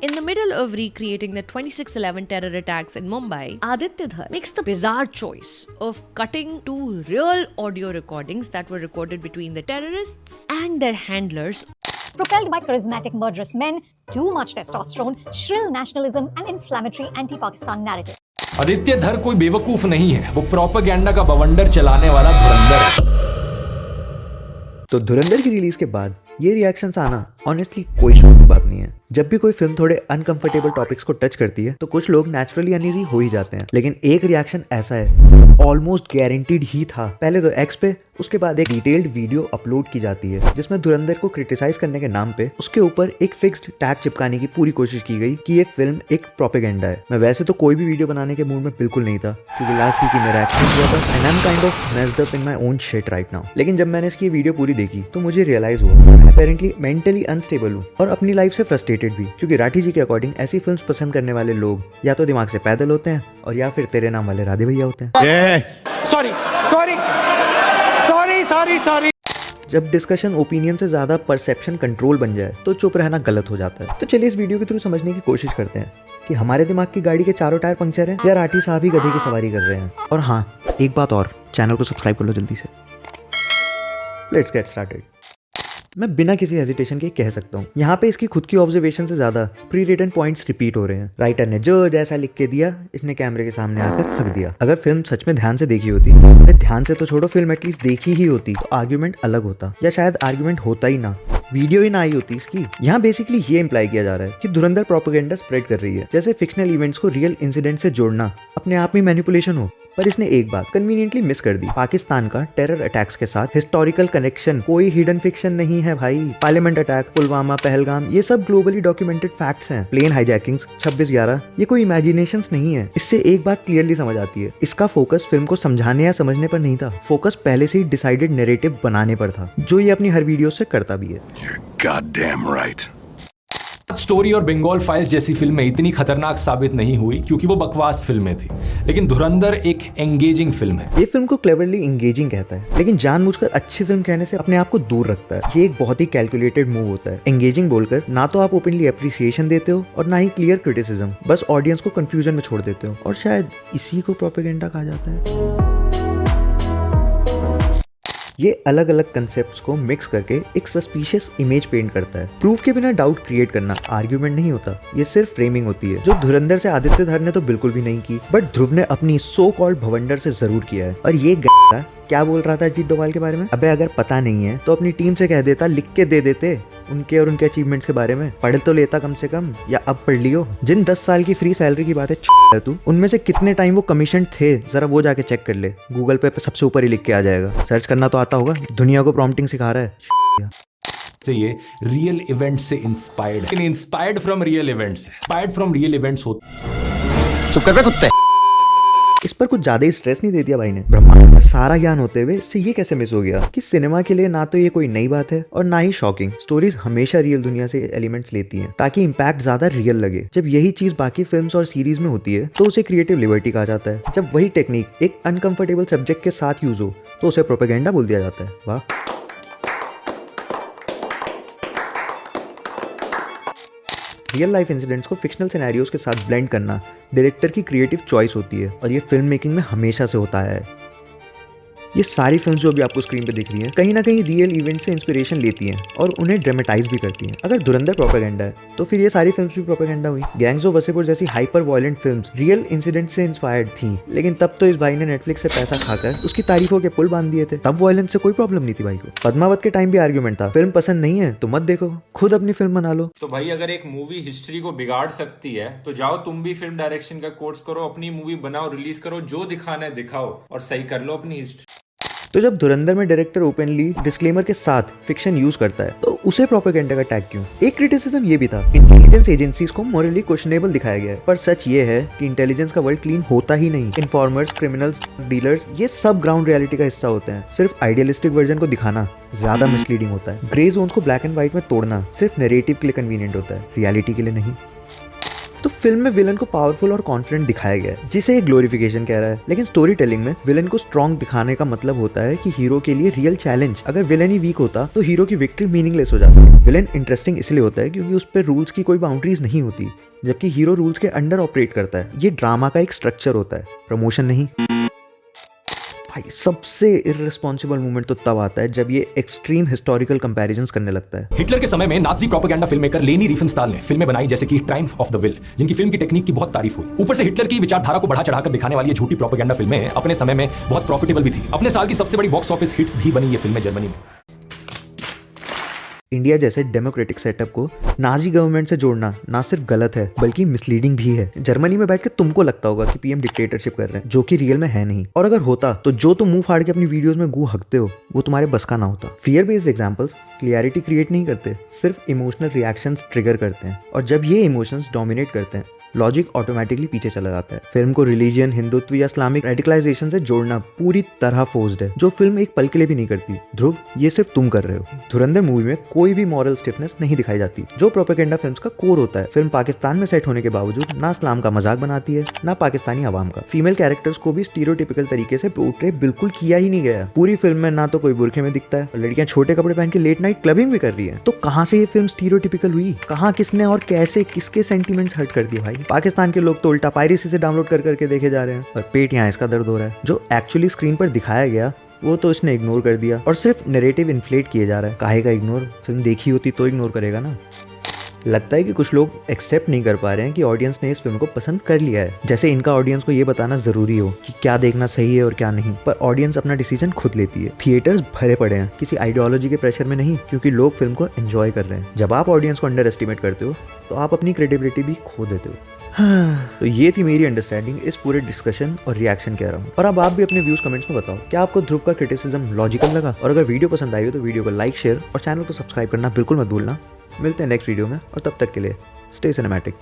In the middle of recreating the 26/11 terror attacks in Mumbai, Aditya Dhar makes the bizarre choice of cutting two real audio recordings that were recorded between the terrorists and their handlers. Propelled by charismatic murderous men, too much testosterone, shrill nationalism and inflammatory anti-Pakistan narrative. Aditya धर कोई बेवकूफ नहीं है, वो propaganda का बवंडर चलाने वाला धुरंधर है। तो धुरंधर की रिलीज के बाद ये रिएक्शंस आना ऑनेस्टली कोई शौक की बात नहीं है। जब भी कोई फिल्म थोड़े अनकंफर्टेबल टॉपिक्स को टच करती है तो कुछ लोग नेचुरली अनईजी हो ही जाते हैं, लेकिन एक रिएक्शन ऐसा है ऑलमोस्ट गारंटीड ही था। पहले तो एक्स पे, उसके बाद एक डिटेल्ड वीडियो अपलोड की जाती है जिसमें धुरंधर को क्रिटिसाइज करने के नाम पे उसके ऊपर एक फिक्स्ड टैग चिपकाने की पूरी कोशिश की गई कि ये फिल्म एक प्रोपेगेंडा है। मैं वैसे तो कोई भी वीडियो बनाने के मूड में बिल्कुल नहीं था क्योंकि लास्ट वीक ही मेरा एक्सीडेंट हुआ था and I am kind of messed up in my own shit right now. लेकिन जब मैंने इसकी वीडियो पूरी देखी तो मुझे रियलाइज हुआ मैं अपेरेंटली मेंटली अनस्टेबल हूँ और अपनी लाइफ से फ्रस्ट्रेटेड भी, क्योंकि राठी जी के अकॉर्डिंग ऐसी फिल्म्स पसंद करने वाले लोग या तो दिमाग से पैदल होते हैं और या फिर तेरे नाम वाले राधे भैया होते हैं। सॉरी। जब डिस्कशन ओपिनियन से ज्यादा परसेप्शन कंट्रोल बन जाए तो चुप रहना गलत हो जाता है। तो चलिए इस वीडियो के थ्रू समझने की कोशिश करते हैं कि हमारे दिमाग की गाड़ी के चारों टायर पंक्चर हैं या राठी साहब ही गधे की सवारी कर रहे हैं। और हाँ, एक बात और, चैनल को सब्सक्राइब कर लो जल्दी से। Let's get started. मैं बिना किसी हेजिटेशन के कह सकता हूँ यहाँ पे इसकी खुद की ऑब्जर्वेशन से ज्यादा प्री रिटन पॉइंट्स रिपीट हो रहे हैं। राइटर ने जो जैसा लिख के दिया इसने कैमरे के सामने आकर हक दिया। अगर फिल्म सच में ध्यान से देखी होती, ध्यान से तो छोड़ो, फिल्म एटलीस्ट देखी ही होती तो आर्ग्यूमेंट अलग होता, या शायद आर्ग्यूमेंट होता ही ना, वीडियो ही ना आई होती इसकी। यहाँ बेसिकली ये इंप्लाई किया जा रहा है कि धुरंधर प्रोपेगेंडा स्प्रेड कर रही है, जैसे फिक्शनल इवेंट्स को रियल इंसिडेंट से जोड़ना अपने आप में मैनिपुलेशन हो। पर इसने एक बात कन्वीनियंटली मिस कर दी, पाकिस्तान का टेरर अटैक्स के साथ हिस्टोरिकल कनेक्शन कोई हिडन फिक्शन नहीं है भाई। पार्लियामेंट अटैक, पुलवामा, पहलगाम, ये सब ग्लोबली डॉक्यूमेंटेड फैक्ट्स हैं। प्लेन हाईजैकिंग्स, 26/11, ये कोई इमेजिनेशंस नहीं है। इससे एक बात क्लियरली समझ आती है, इसका फोकस फिल्म को समझाने या समझने पर नहीं था, फोकस पहले से ही डिसाइडेड नैरेटिव बनाने पर था, जो ये अपनी हर वीडियो से करता भी है। You're goddamn right. स्टोरी और बंगाल फाइल्स जैसी फिल्में इतनी खतरनाक साबित नहीं हुई क्योंकि वो बकवास फिल्में थी, लेकिन धुरंधर एक एंगेजिंग फिल्म है। ये फिल्म को क्लेवरली एंगेजिंग कहता है, लेकिन जानबूझकर अच्छी फिल्म कहने से अपने आप को दूर रखता है। ये एक बहुत ही कैलकुलेटेड मूव होता है। एंगेजिंग बोलकर ना तो आप ओपनली अप्रिसिएशन देते हो और ना ही क्लियर क्रिटिसिज्म, बस ऑडियंस को कंफ्यूजन में छोड़ देते हो, और शायद इसी को प्रोपेगेंडा कहा जाता है। ये अलग अलग कंसेप्ट्स को मिक्स करके एक सस्पिशियस इमेज पेंट करता है। प्रूफ के बिना डाउट क्रिएट करना आर्ग्यूमेंट नहीं होता, ये सिर्फ फ्रेमिंग होती है, जो धुरंधर से आदित्य धर ने तो बिल्कुल भी नहीं की, बट ध्रुव ने अपनी सो कॉल्ड भवंडर से जरूर किया है। और ये क्या बोल रहा था अजीत डोभाल के बारे में? अबे अगर पता नहीं है तो अपनी टीम से कह देता, लिख के दे देते उनके और उनके अचीवमेंट्स के बारे में, पढ़ तो लेता कम से कम, या अब पढ़ लियो। जिन 10 साल की फ्री सैलरी की बात है तू, उनमें से कितने टाइम वो कमीशन थे जरा वो जाके चेक कर ले, गूगल पे सबसे ऊपर ही लिख के आ जाएगा। सर्च करना तो आता होगा, दुनिया को प्रॉम्प्टिंग सिखा रहा है। से ये रियल इवेंट से इंस्पायर्ड फ्रॉम रियल इवेंट्स है, इंस्पायर्ड फ्रॉम रियल इवेंट्स होते। चुप कर बे कुत्ते। इस पर कुछ ज्यादा ही स्ट्रेस नहीं दे दिया भाई ने। ब्रह्मांड का सारा ज्ञान होते हुए इससे ये कैसे मिस हो गया कि सिनेमा के लिए ना तो ये कोई नई बात है और ना ही शॉकिंग। स्टोरीज हमेशा रियल दुनिया से एलिमेंट्स लेती हैं ताकि इम्पैक्ट ज्यादा रियल लगे। जब यही चीज बाकी फिल्म्स और सीरीज में होती है तो उसे क्रिएटिव लिबर्टी कहा जाता है। जब वही टेक्निक एक अनकंफर्टेबल सब्जेक्ट के साथ यूज हो तो उसे प्रोपेगेंडा बोल दिया जाता है। वाह। रियल लाइफ इंसिडेंट्स को फिक्शनल सिनेरियोज के साथ ब्लेंड करना डायरेक्टर की क्रिएटिव चॉइस होती है और ये फिल्म मेकिंग में हमेशा से होता है। ये सारी फिल्म्स जो भी आपको स्क्रीन पे दिख रही हैं कहीं ना कहीं रियल इवेंट से इंस्पिरेशन लेती हैं और उन्हें ड्रामेटाइज भी करती हैं। अगर धुरंधर प्रोपेगेंडा है तो फिर ये सारी फिल्म्स भी प्रोपेगेंडा हुई। गैंग्स ऑफ वसेपुर जैसी hyper violent films real incident से इंस्पायर्ड थी, लेकिन तब तो इस भाई ने नेटफ्लिक्स से पैसा खाकर उसकी तारीफों के पुल बांध दिए थे। तब वायलेंस से कोई प्रॉब्लम नहीं थी भाई को। पद्मावत के टाइम भी आर्ग्यूमेंट था, फिल्म पसंद नहीं है तो मत देखो, खुद अपनी फिल्म बना लो। तो भाई अगर एक मूवी हिस्ट्री को बिगाड़ सकती है तो जाओ तुम भी फिल्म डायरेक्शन का कोर्स करो, अपनी मूवी बनाओ, रिलीज करो, जो दिखाना है दिखाओ और सही कर लो अपनी हिस्ट्री। तो जब धुरंधर में डायरेक्टर ओपनली डिस्क्लेमर के साथ फिक्शन यूज करता है तो उसे प्रोपेगेंडा का टैग क्यों? एक क्रिटिसिज्म ये भी था, इंटेलिजेंस एजेंसीज को मॉरली क्वेश्चनेबल दिखाया गया है, पर सच ये है कि इंटेलिजेंस का वर्ल्ड क्लीन होता ही नहीं। इन्फॉर्मर्स, क्रिमिनल्स, डीलर्स, ये सब ग्राउंड रियलिटी का हिस्सा होते हैं। सिर्फ आइडियलिस्टिक वर्जन को दिखाना ज्यादा मिसलीडिंग होता है। ग्रे जोन्स को ब्लैक एंड व्हाइट में तोड़ना सिर्फ नैरेटिव के लिए कन्वीनियंट होता है, रियलिटी के लिए नहीं। तो फिल्म में विलन को पावरफुल और कॉन्फिडेंट दिखाया गया है, जिसे एक ग्लोरिफिकेशन कह रहा है। लेकिन स्टोरी टेलिंग में विलन को स्ट्रॉन्ग दिखाने का मतलब होता है कि हीरो के लिए रियल चैलेंज। अगर विलन ही वीक होता तो हीरो की विक्ट्री मीनिंगलेस हो जाती है। विलन इंटरेस्टिंग इसलिए होता है क्योंकि उस पर रूल्स की कोई बाउंड्रीज नहीं होती, जबकि हीरो रूल्स के अंडर ऑपरेट करता है। ये ड्रामा का एक स्ट्रक्चर होता है, प्रमोशन नहीं। भाई सबसे इररिस्पॉन्सिबल मूवमेंट तो तब आता है जब ये एक्सट्रीम हिस्टोरिकल कंपैरिजंस करने लगता है। हिटलर के समय में नाजी प्रोपेगेंडा फिल्म मेकर लेनी रिफेनस्टाल ने फिल्में बनाई जैसे कि ट्रायम्फ ऑफ द विल, जिनकी फिल्म की टेक्निक की बहुत तारीफ हुई। ऊपर से हिटलर की विचारधारा को बढ़ा चढ़ाकर दिखाने वाली ये झूठी प्रोपेगेंडा फिल्में अपने समय में बहुत प्रॉफिटेबल भी थी। अपने साल की सबसे बड़ी बॉक्स ऑफिस हिट्स भी बनी ये फिल्में जर्मनी में। इंडिया जैसे डेमोक्रेटिक सेटअप को नाजी गवर्नमेंट से जोड़ना ना सिर्फ गलत है बल्कि मिसलीडिंग भी है। जर्मनी में बैठ के तुमको लगता होगा कि पीएम डिक्टेटरशिप कर रहे हैं, जो कि रियल में है नहीं। और अगर होता तो जो तुम मुंह फाड़ के अपनी वीडियोस में गू हकते हो वो तुम्हारे बस का ना होता। Fear based examples clarity create नहीं करते, सिर्फ इमोशनल रिएक्शंस ट्रिगर करते हैं। और जब ये इमोशंस डोमिनेट करते हैं, लॉजिक ऑटोमेटिकली पीछे चला जाता है। फिल्म को रिलीजन, हिंदुत्व या इस्लामिक रेडिकलाइजेशन से जोड़ना पूरी तरह फोर्स्ड है, जो फिल्म एक पल के लिए भी नहीं करती। ध्रुव, ये सिर्फ तुम कर रहे हो। धुरंधर मूवी में कोई भी मॉरल स्टिफनेस नहीं दिखाई जाती, जो प्रोपेगेंडा फिल्म्स का कोर होता है। फिल्म पाकिस्तान में सेट होने के बावजूद ना इस्लाम का मजाक बनाती है, ना पाकिस्तानी अवाम का। फीमेल कैरेक्टर्स को भी स्टीरियोटिपिकल तरीके से पोर्ट्रे बिल्कुल किया ही नहीं गया। पूरी फिल्म में ना तो कोई बुरखे में दिखता है और लड़कियां छोटे कपड़े पहन के लेट नाइट क्लबिंग भी कर रही है। तो कहाँ से ये फिल्म स्टीरियोटिपिकल हुई? कहाँ, किसने और कैसे किसके सेंटिमेंट्स हर्ट कर दिए? भाई पाकिस्तान के लोग तो उल्टा पायरेसी से डाउनलोड कर करके देखे जा रहे हैं और पेट यहाँ इसका दर्द हो रहा है। जो एक्चुअली स्क्रीन पर दिखाया गया वो तो इसने इग्नोर कर दिया और सिर्फ नैरेटिव इन्फ्लेट किए जा रहा है। काहे का इग्नोर? फिल्म देखी होती तो इग्नोर करेगा ना। लगता है कि कुछ लोग एक्सेप्ट नहीं कर पा रहे हैं कि ऑडियंस ने इस फिल्म को पसंद कर लिया है, जैसे इनका ऑडियंस को ये बताना जरूरी हो कि क्या देखना सही है और क्या नहीं। पर ऑडियंस अपना डिसीजन खुद लेती है। थिएटर्स भरे पड़े हैं किसी आइडियोलॉजी के प्रेशर में नहीं, क्योंकि लोग फिल्म को एंजॉय कर रहे हैं। जब आप ऑडियंस को अंडर एस्टिमेट करते हो तो आप अपनी क्रेडिबिलिटी भी खो देते हो। तो ये थी मेरी अंडरस्टैंडिंग इस पूरे डिस्कशन और रिएक्शन कह रहा हूँ। और अब आप भी अपने व्यूज कमेंट्स में बताओ, क्या आपको ध्रुव का क्रिटिसिज्म लॉजिकल लगा? और अगर वीडियो पसंद आई हो तो वीडियो को लाइक, शेयर और चैनल को सब्सक्राइब करना बिल्कुल मत भूलना। मिलते हैं नेक्स्ट वीडियो में और तब तक के लिए स्टे सिनेमैटिक।